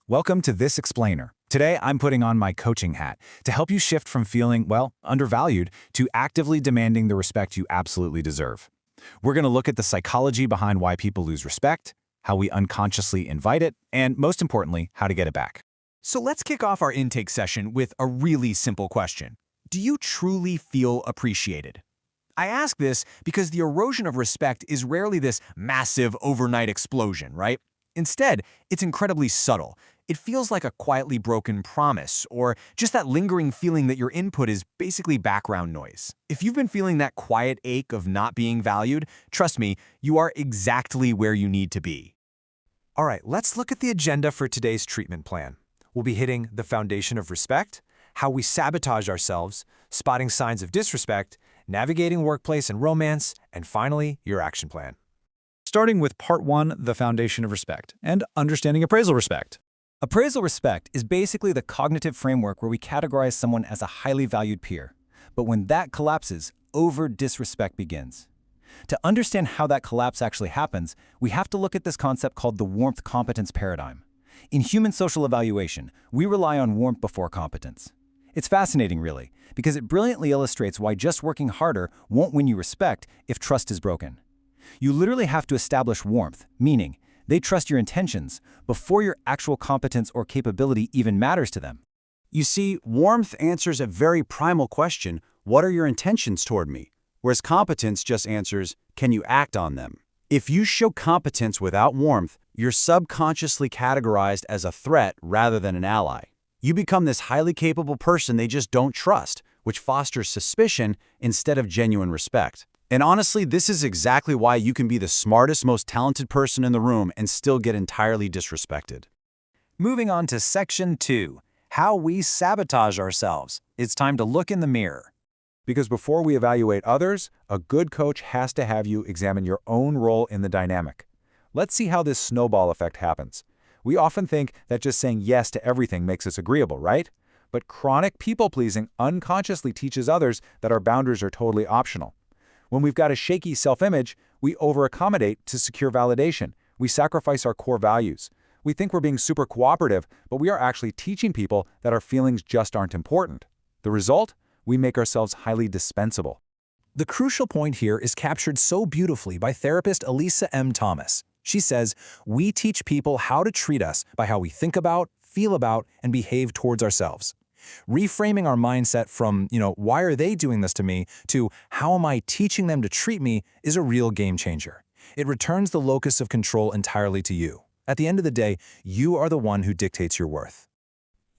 Welcome to This Explainer. Today, I'm putting on my coaching hat to help you shift from feeling, well, undervalued to actively demanding the respect you absolutely deserve. We're going to look at the psychology behind why people lose respect, how we unconsciously invite it, and most importantly, how to get it back. So let's kick off our intake session with a really simple question. Do you truly feel appreciated? I ask this because the erosion of respect is rarely this massive overnight explosion, right? Instead, it's incredibly subtle. It feels like a quietly broken promise, or just that lingering feeling that your input is basically background noise. If you've been feeling that quiet ache of not being valued, trust me, you are exactly where you need to be. All right, let's look at the agenda for today's treatment plan. We'll be hitting the foundation of respect, how we sabotage ourselves, spotting signs of disrespect, navigating workplace and romance, and finally, your action plan. Starting with Part 1, the foundation of respect, and understanding appraisal respect. Appraisal respect is basically the cognitive framework where we categorize someone as a highly valued peer. But when that collapses, over-disrespect begins. To understand how that collapse actually happens, we have to look at this concept called the warmth competence paradigm. In human social evaluation, we rely on warmth before competence. It's fascinating, really, because it brilliantly illustrates why just working harder won't win you respect if trust is broken. You literally have to establish warmth, meaning they trust your intentions before your actual competence or capability even matters to them. You see, warmth answers a very primal question, what are your intentions toward me? Whereas competence just answers, can you act on them? If you show competence without warmth, you're subconsciously categorized as a threat rather than an ally. You become this highly capable person they just don't trust, which fosters suspicion instead of genuine respect. And honestly, this is exactly why you can be the smartest, most talented person in the room and still get entirely disrespected. Moving on to Section 2, how we sabotage ourselves. It's time to look in the mirror. Because before we evaluate others, a good coach has to have you examine your own role in the dynamic. Let's see how this snowball effect happens. We often think that just saying yes to everything makes us agreeable, right? But chronic people-pleasing unconsciously teaches others that our boundaries are totally optional. When we've got a shaky self-image, we over-accommodate to secure validation. We sacrifice our core values. We think we're being super cooperative, but we are actually teaching people that our feelings just aren't important. The result? We make ourselves highly dispensable. The crucial point here is captured so beautifully by therapist Elisa M. Thomas. She says, we teach people how to treat us by how we think about, feel about, and behave towards ourselves. Reframing our mindset from, why are they doing this to me, to how am I teaching them to treat me is a real game changer. It returns the locus of control entirely to you. At the end of the day, you are the one who dictates your worth.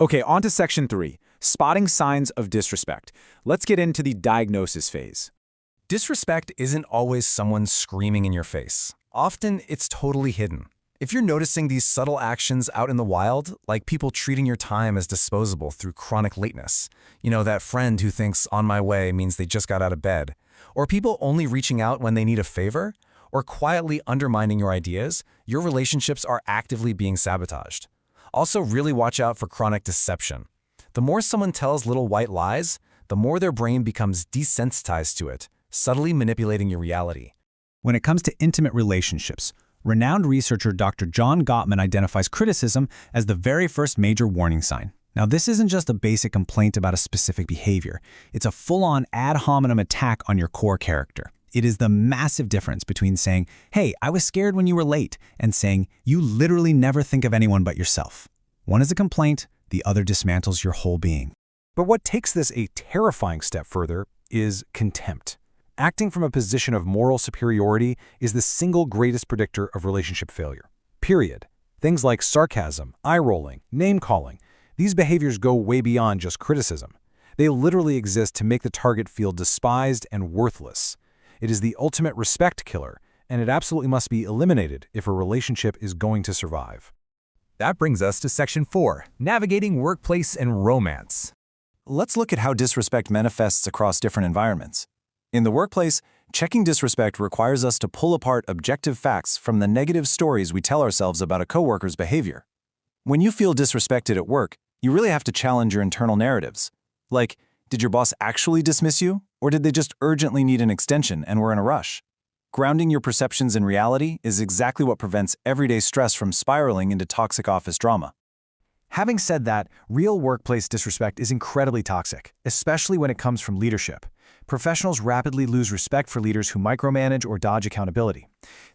Okay, on to Section 3, spotting signs of disrespect. Let's get into the diagnosis phase. Disrespect isn't always someone screaming in your face. Often, it's totally hidden. If you're noticing these subtle actions out in the wild, like people treating your time as disposable through chronic lateness, that friend who thinks on my way means they just got out of bed, or people only reaching out when they need a favor, or quietly undermining your ideas, your relationships are actively being sabotaged. Also, really watch out for chronic deception. The more someone tells little white lies, the more their brain becomes desensitized to it, subtly manipulating your reality. When it comes to intimate relationships, renowned researcher Dr. John Gottman identifies criticism as the very first major warning sign. Now, this isn't just a basic complaint about a specific behavior. It's a full-on ad hominem attack on your core character. It is the massive difference between saying, hey, I was scared when you were late, and saying, you literally never think of anyone but yourself. One is a complaint, the other dismantles your whole being. But what takes this a terrifying step further is contempt. Acting from a position of moral superiority is the single greatest predictor of relationship failure. Period. Things like sarcasm, eye-rolling, name-calling, these behaviors go way beyond just criticism. They literally exist to make the target feel despised and worthless. It is the ultimate respect killer, and it absolutely must be eliminated if a relationship is going to survive. That brings us to Section 4, navigating workplace and romance. Let's look at how disrespect manifests across different environments. In the workplace, checking disrespect requires us to pull apart objective facts from the negative stories we tell ourselves about a coworker's behavior. When you feel disrespected at work, you really have to challenge your internal narratives. Like, did your boss actually dismiss you, or did they just urgently need an extension and were in a rush? Grounding your perceptions in reality is exactly what prevents everyday stress from spiraling into toxic office drama. Having said that, real workplace disrespect is incredibly toxic, especially when it comes from leadership. Professionals rapidly lose respect for leaders who micromanage or dodge accountability.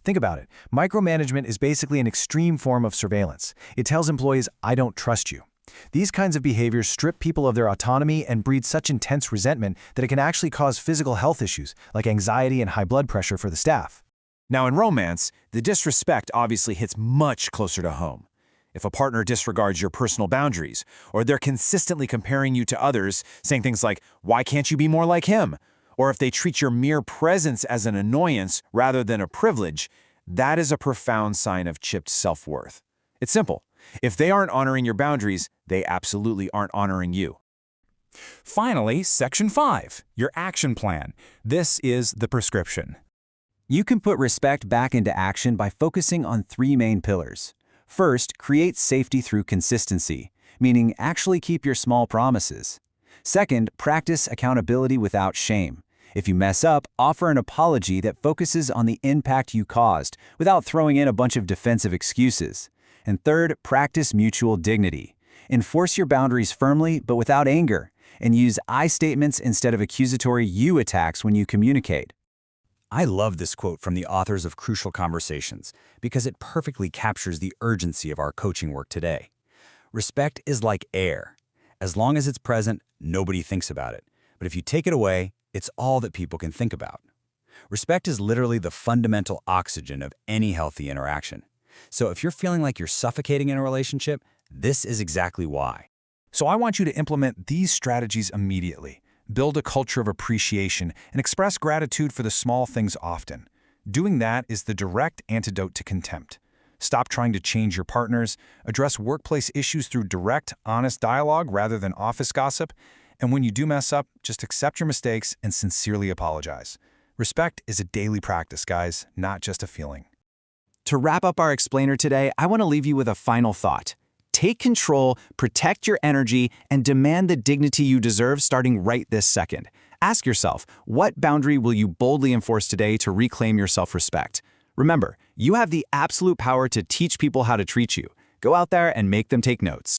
Think about it. Micromanagement is basically an extreme form of surveillance. It tells employees, "I don't trust you." These kinds of behaviors strip people of their autonomy and breed such intense resentment that it can actually cause physical health issues, like anxiety and high blood pressure for the staff. Now, in romance, the disrespect obviously hits much closer to home. If a partner disregards your personal boundaries, or they're consistently comparing you to others, saying things like, "Why can't you be more like him?" Or if they treat your mere presence as an annoyance rather than a privilege, that is a profound sign of chipped self-worth. It's simple. If they aren't honoring your boundaries, they absolutely aren't honoring you. Finally, Section 5, your action plan. This is the prescription. You can put respect back into action by focusing on 3 main pillars. First, create safety through consistency, meaning actually keep your small promises. Second, practice accountability without shame. If you mess up, offer an apology that focuses on the impact you caused, without throwing in a bunch of defensive excuses. And third, practice mutual dignity. Enforce your boundaries firmly, but without anger, and use I statements instead of accusatory you attacks when you communicate. I love this quote from the authors of Crucial Conversations because it perfectly captures the urgency of our coaching work today. Respect is like air. As long as it's present, nobody thinks about it. But if you take it away, it's all that people can think about. Respect is literally the fundamental oxygen of any healthy interaction. So if you're feeling like you're suffocating in a relationship, this is exactly why. So I want you to implement these strategies immediately. Build a culture of appreciation and express gratitude for the small things often. Doing that is the direct antidote to contempt. Stop trying to change your partners, address workplace issues through direct, honest dialogue rather than office gossip, and when you do mess up, just accept your mistakes and sincerely apologize. Respect is a daily practice, guys, not just a feeling. To wrap up our explainer today, I want to leave you with a final thought. Take control, protect your energy, and demand the dignity you deserve starting right this second. Ask yourself, what boundary will you boldly enforce today to reclaim your self-respect? Remember, you have the absolute power to teach people how to treat you. Go out there and make them take notes.